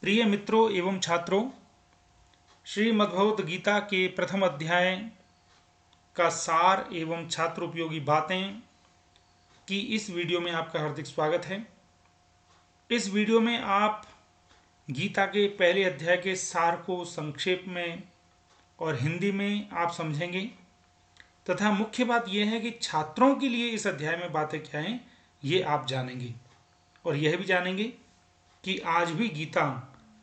प्रिय मित्रों एवं छात्रों, श्रीमद्भगवत गीता के प्रथम अध्याय का सार एवं छात्र उपयोगी बातें की इस वीडियो में आपका हार्दिक स्वागत है। इस वीडियो में आप गीता के पहले अध्याय के सार को संक्षेप में और हिंदी में आप समझेंगे तथा मुख्य बात यह है कि छात्रों के लिए इस अध्याय में बातें क्या हैं ये आप जानेंगे और यह भी जानेंगे कि आज भी गीता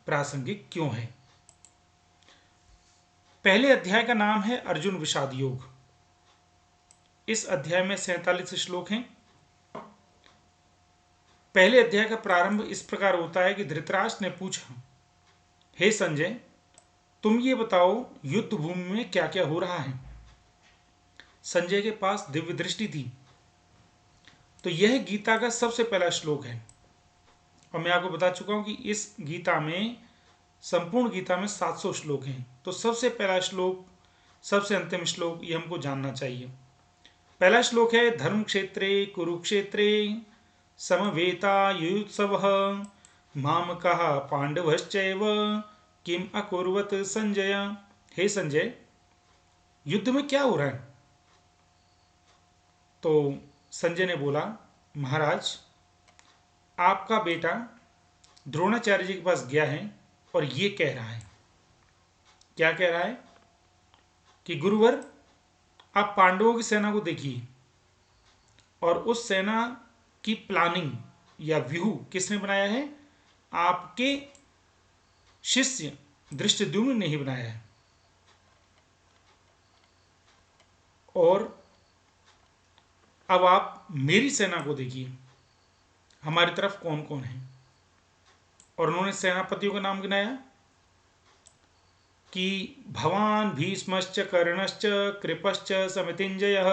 प्रासंगिक क्यों है। पहले अध्याय का नाम है अर्जुन विषाद योग। इस अध्याय में 47 श्लोक हैं। पहले अध्याय का प्रारंभ इस प्रकार होता है कि धृतराष्ट्र ने पूछा, हे संजय, तुम ये बताओ युद्ध भूमि में क्या क्या हो रहा है। संजय के पास दिव्य दृष्टि थी। तो यह गीता का सबसे पहला श्लोक है और मैं आपको बता चुका हूं कि इस गीता में संपूर्ण गीता में 700 श्लोक हैं। तो सबसे पहला श्लोक, सबसे अंतिम श्लोक ये हमको जानना चाहिए। पहला श्लोक है, धर्म क्षेत्रे कुरुक्षेत्रे समवेतायुत्सवः मामकः पांडवश्चैव किम अकुर्वत संजय। हे संजय, युद्ध में क्या हो रहा है। तो संजय ने बोला, महाराज, आपका बेटा द्रोणाचार्य जी के पास गया है और ये कह रहा है। क्या कह रहा है कि गुरुवर, आप पांडवों की सेना को देखिए और उस सेना की प्लानिंग या व्यूह किसने बनाया है। आपके शिष्य धृष्टद्युम्न ने ही बनाया है। और अब आप मेरी सेना को देखिए, हमारी तरफ कौन कौन है। और उन्होंने सेनापतियों का नाम गिनाया कि भवान भीष्मश्च कर्णश्च कृपश्च समितिंजयः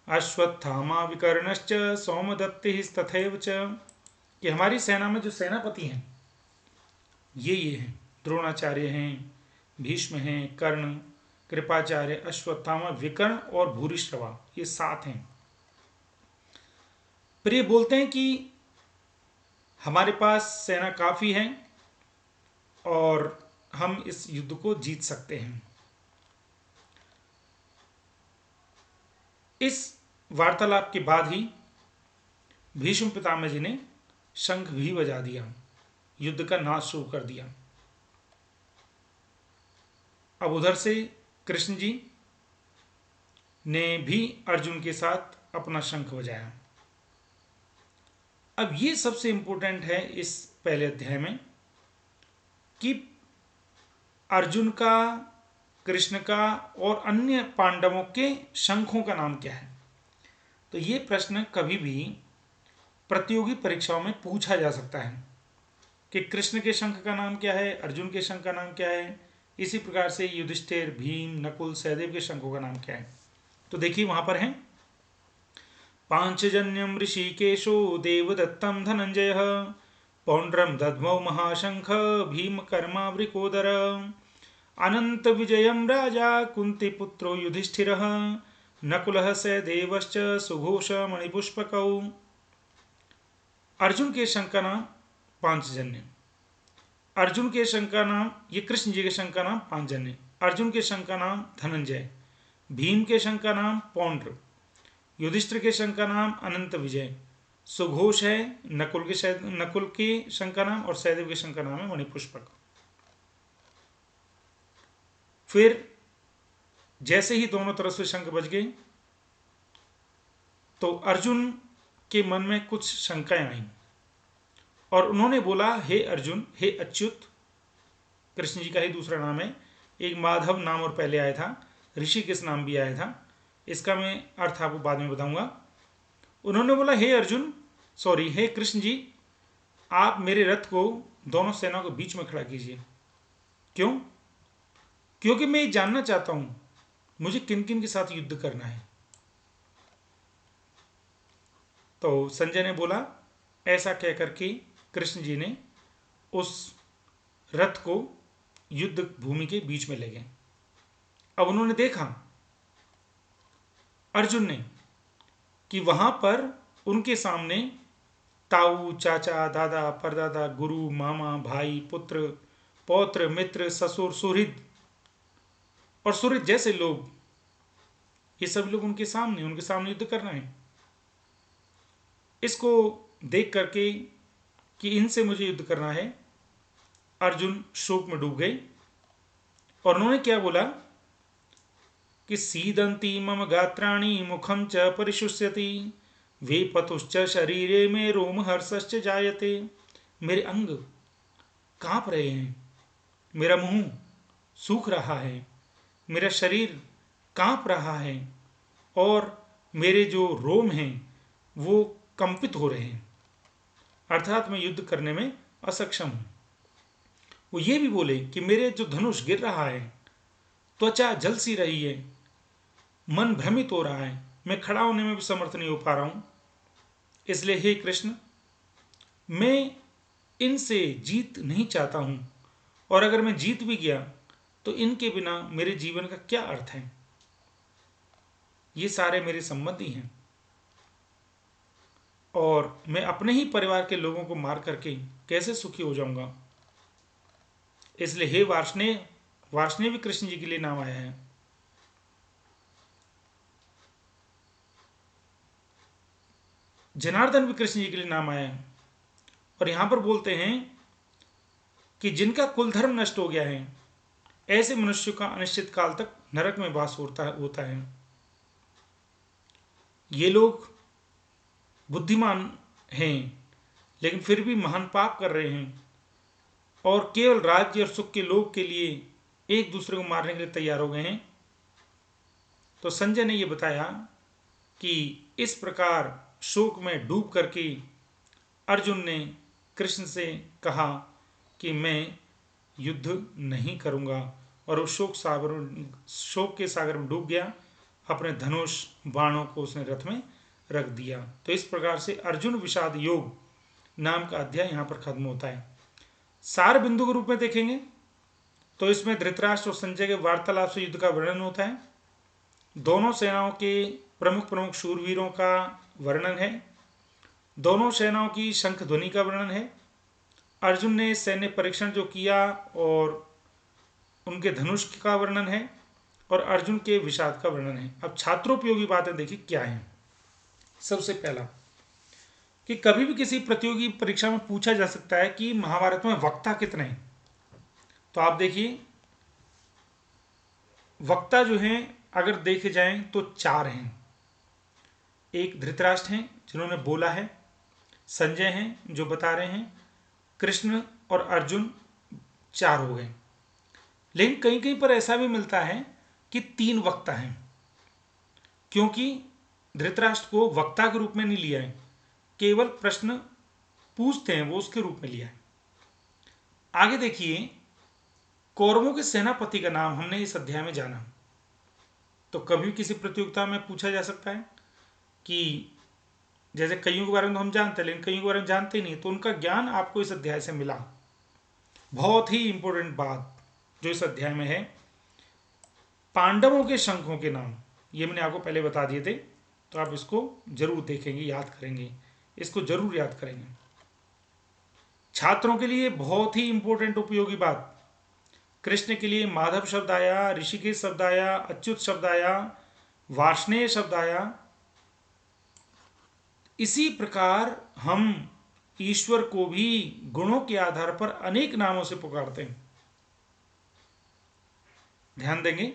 अश्वत्थामा विकर्णश्च सौमदत्तिस्तथैव च। कि हमारी सेना में जो सेनापति हैं ये हैं, द्रोणाचार्य हैं, भीष्म हैं, कर्ण, कृपाचार्य, अश्वत्थामा, विकर्ण और भूरिश्रवा, ये 7 हैं। फिर ये बोलते हैं कि हमारे पास सेना काफी है और हम इस युद्ध को जीत सकते हैं। इस वार्तालाप के बाद ही भीष्म पितामह जी ने शंख भी बजा दिया, युद्ध का नाच शुरू कर दिया। अब उधर से कृष्ण जी ने भी अर्जुन के साथ अपना शंख बजाया। अब ये सबसे इंपॉर्टेंट है इस पहले अध्याय में कि अर्जुन का, कृष्ण का और अन्य पांडवों के शंखों का नाम क्या है। तो ये प्रश्न कभी भी प्रतियोगी परीक्षाओं में पूछा जा सकता है कि कृष्ण के शंख का नाम क्या है, अर्जुन के शंख का नाम क्या है। इसी प्रकार से युधिष्ठिर, भीम, नकुल, सहदेव के शंखों का नाम क्या है। तो देखिए वहां पर है, पांचजन्यम ऋषिकेशो देवदत्तम धनंजय पौंड्रम दध्मौ महाशंख भीम कर्मा वृकोदर अनंत विजयम राजा कुंती पुत्रो युधिष्ठिरः नकुलः सहदेवश्च सुघोष मणिपुष्पकौ। अर्जुन के शंख का नाम पांचजन्य। अर्जुन के शंख का नाम, ये कृष्ण जी के शंख का नाम पांचजन्य। अर्जुन के शंख का नाम धनंजय, भीम के शंख का नाम पौंड्र, युधिष्ठिर के शंख का नाम अनंत विजय, सुघोष है नकुल के शंख का नाम और सहदेव के शंख का नाम है मणिपुष्पक। फिर जैसे ही दोनों तरफ से शंख बज गए तो अर्जुन के मन में कुछ शंकाएं आई और उन्होंने बोला, हे अर्जुन, हे अच्युत, कृष्ण जी का ही दूसरा नाम है। एक माधव नाम और पहले आया था, ऋषिकेश नाम भी आया था, इसका मैं अर्थ आपको बाद में बताऊंगा। उन्होंने बोला, हे अर्जुन, सॉरी, हे कृष्ण जी, आप मेरे रथ को दोनों सेनाओं के बीच में खड़ा कीजिए। क्यों? क्योंकि मैं ये जानना चाहता हूं मुझे किन किन के साथ युद्ध करना है। तो संजय ने बोला, ऐसा कहकर के कृष्ण जी ने उस रथ को युद्ध भूमि के बीच में ले गए। अब उन्होंने देखा अर्जुन ने कि वहां पर उनके सामने ताऊ, चाचा, दादा, परदादा, गुरु, मामा, भाई, पुत्र, पौत्र, मित्र, ससुर, सुहृद और सुहृद जैसे लोग, ये सब लोग उनके सामने युद्ध कर रहे हैं। इसको देख करके कि इनसे मुझे युद्ध करना है, अर्जुन शोक में डूब गए और उन्होंने क्या बोला कि सीदंती मम गात्राणि मुखम च परिशुष्यति वेपतुश्च शरीरे में रोम हर्षश्च जायते। मेरे अंग कांप रहे हैं, मेरा मुंह सूख रहा है, मेरा शरीर कांप रहा है और मेरे जो रोम हैं वो कंपित हो रहे हैं, अर्थात मैं युद्ध करने में असक्षम हूं। वो ये भी बोले कि मेरे जो धनुष गिर रहा है, त्वचा जल सी रही है, मन भ्रमित हो रहा है, मैं खड़ा होने में भी समर्थ नहीं हो पा रहा हूं। इसलिए हे कृष्ण, मैं इनसे जीत नहीं चाहता हूं, और अगर मैं जीत भी गया तो इनके बिना मेरे जीवन का क्या अर्थ है। ये सारे मेरे संबंधी हैं और मैं अपने ही परिवार के लोगों को मार करके कैसे सुखी हो जाऊंगा। इसलिए हे वार्ष्णेय, वार्ष्णेय भी कृष्ण जी के लिए नाम आया है। जनार्दन भी कृष्ण जी के लिए नाम आया है। और यहां पर बोलते हैं कि जिनका कुल धर्म नष्ट हो गया है, ऐसे मनुष्य का अनिश्चित काल तक नरक में वास होता है। ये लोग बुद्धिमान हैं लेकिन फिर भी महान पाप कर रहे हैं और केवल राज्य और सुख के लोभ के लिए एक दूसरे को मारने के लिए तैयार हो गए हैं। तो संजय ने यह बताया कि इस प्रकार शोक में डूब करके अर्जुन ने कृष्ण से कहा कि मैं युद्ध नहीं करूंगा, और उस शोक के सागर में डूब गया। अपने धनुष बाणों को उसने रथ में रख दिया। तो इस प्रकार से अर्जुन विषाद योग नाम का अध्याय यहां पर खत्म होता है। सार बिंदु के रूप में देखेंगे तो इसमें धृतराष्ट्र और संजय के वार्तालाप से युद्ध का वर्णन होता है। दोनों सेनाओं के प्रमुख प्रमुख शूरवीरों का वर्णन है। दोनों सेनाओं की शंख ध्वनि का वर्णन है। अर्जुन ने सैन्य परीक्षण जो किया और उनके धनुष का वर्णन है, और अर्जुन के विषाद का वर्णन है। अब छात्रोपयोगी बातें देखिए क्या है। सबसे पहला कि कभी भी किसी प्रतियोगी परीक्षा में पूछा जा सकता है कि महाभारत में वक्ता कितने हैं। तो आप देखिए, वक्ता जो हैं अगर देखे जाएं तो 4 हैं। एक धृतराष्ट्र हैं जिन्होंने बोला है, संजय हैं जो बता रहे हैं, कृष्ण और अर्जुन 4 हो गए। लेकिन कहीं कहीं पर ऐसा भी मिलता है कि 3 वक्ता हैं, क्योंकि धृतराष्ट्र को वक्ता के रूप में नहीं लिया है, केवल प्रश्न पूछते हैं वो उसके रूप में लिया है। आगे देखिए, कौरवों के सेनापति का नाम हमने इस अध्याय में जाना। तो कभी किसी प्रतियोगिता में पूछा जा सकता है कि जैसे कईयों के बारे में तो हम जानते हैं लेकिन कईयों के बारे में जानते ही नहीं, तो उनका ज्ञान आपको इस अध्याय से मिला। बहुत ही इंपॉर्टेंट बात जो इस अध्याय में है, पांडवों के शंखों के नाम ये मैंने आपको पहले बता दिए थे, तो आप इसको जरूर देखेंगे, याद करेंगे, इसको जरूर याद करेंगे। छात्रों के लिए बहुत ही इंपॉर्टेंट उपयोगी बात, कृष्ण के लिए माधव शब्द आया, ऋषिकेश शब्द आया, अच्युत शब्द आया, वार्ष्णेय शब्द आया। इसी प्रकार हम ईश्वर को भी गुणों के आधार पर अनेक नामों से पुकारते हैं। ध्यान देंगे,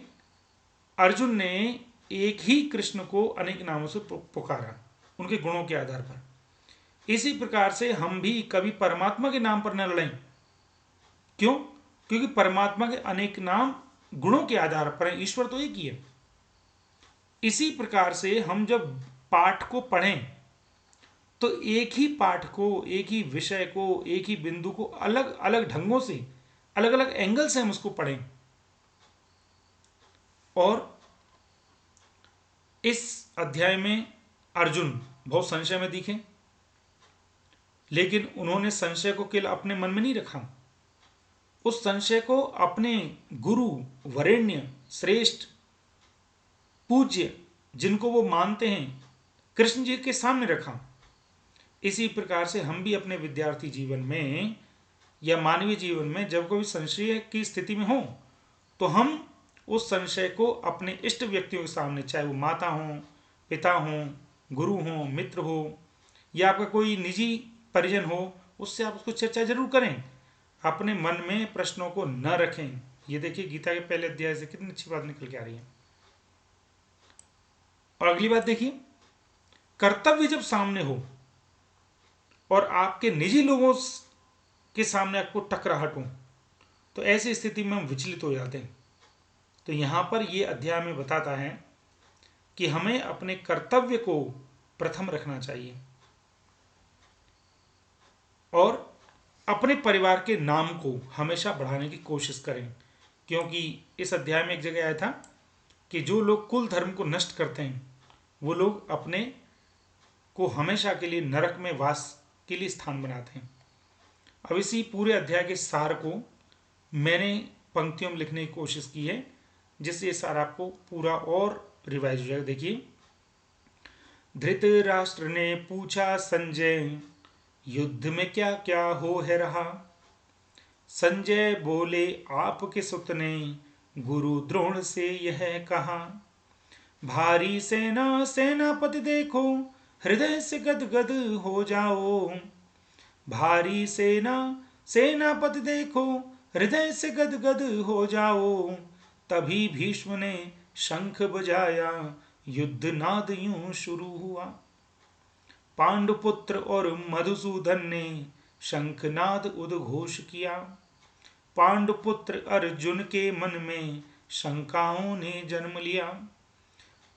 अर्जुन ने एक ही कृष्ण को अनेक नामों से पुकारा उनके गुणों के आधार पर। इसी प्रकार से हम भी कभी परमात्मा के नाम पर न लड़ें। क्यों? क्योंकि परमात्मा के अनेक नाम गुणों के आधार पर है, ईश्वर तो एक ही है। इसी प्रकार से हम जब पाठ को पढ़ें तो एक ही पाठ को, एक ही विषय को, एक ही बिंदु को अलग अलग ढंगों से, अलग अलग एंगल से हम उसको पढ़ें। और इस अध्याय में अर्जुन बहुत संशय में दिखे, लेकिन उन्होंने संशय को केवल अपने मन में नहीं रखा, उस संशय को अपने गुरु, वरेण्य, श्रेष्ठ, पूज्य जिनको वो मानते हैं कृष्ण जी के सामने रखा। इसी प्रकार से हम भी अपने विद्यार्थी जीवन में या मानवीय जीवन में जब कोई संशय की स्थिति में हो तो हम उस संशय को अपने इष्ट व्यक्तियों के सामने, चाहे वो माता हो, पिता हो, गुरु हो, मित्र हो या आपका कोई निजी परिजन हो, उससे आप उसको चर्चा जरूर करें। अपने मन में प्रश्नों को न रखें। ये देखिए गीता के पहले अध्याय से कितनी अच्छी बात निकल के आ रही है। और अगली बात देखिए, कर्तव्य जब सामने हो और आपके निजी लोगों के सामने आपको टकराहट हो तो ऐसी स्थिति में हम विचलित हो जाते हैं। तो यहां पर यह अध्याय में बताता है कि हमें अपने कर्तव्य को प्रथम रखना चाहिए और अपने परिवार के नाम को हमेशा बढ़ाने की कोशिश करें। क्योंकि इस अध्याय में एक जगह आया था कि जो लोग कुल धर्म को नष्ट करते हैं वो लोग अपने को हमेशा के लिए नरक में वास के लिए स्थान बनाते हैं। अब इसी पूरे अध्याय के सार को मैंने पंक्तियों में लिखने की कोशिश की है, जिससे ये सार आपको पूरा और रिवाइज हो जाएगा। देखिए, धृतराष्ट्र ने पूछा संजय, युद्ध में क्या क्या हो है रहा। संजय बोले, आपके सुत ने गुरु द्रोण से यह कहा। भारी सेना सेनापति देखो, हृदय से गदगद हो जाओ। भारी सेना सेनापति देखो, हृदय से गदगद हो जाओ। तभी भीष्म ने शंख बजाया, युद्ध नाद यूं शुरू हुआ। पांडुपुत्र और मधुसूदन ने शंखनाद उद्घोष किया। पांडुपुत्र अर्जुन के मन में शंकाओं ने जन्म लिया।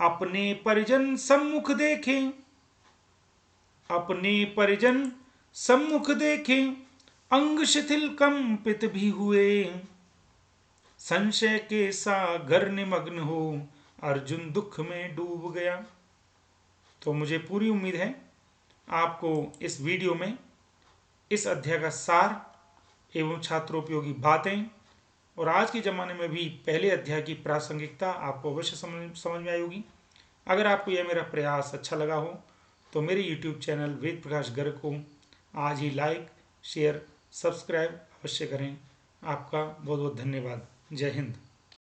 अपने परिजन सम्मुख देखे, अपने परिजन सम्मुख देखे, अंग शिथिल कंपित भी हुए। संशय के सागर निमग्न हो, अर्जुन दुख में डूब गया। तो मुझे पूरी उम्मीद है आपको इस वीडियो में इस अध्याय का सार एवं छात्रोपयोगी बातें और आज के ज़माने में भी पहले अध्याय की प्रासंगिकता आपको अवश्य समझ में आई होगी। अगर आपको यह मेरा प्रयास अच्छा लगा हो तो मेरे YouTube चैनल वेद प्रकाश गर्ग को आज ही लाइक, शेयर, सब्सक्राइब अवश्य करें। आपका बहुत बहुत धन्यवाद। जय हिंद।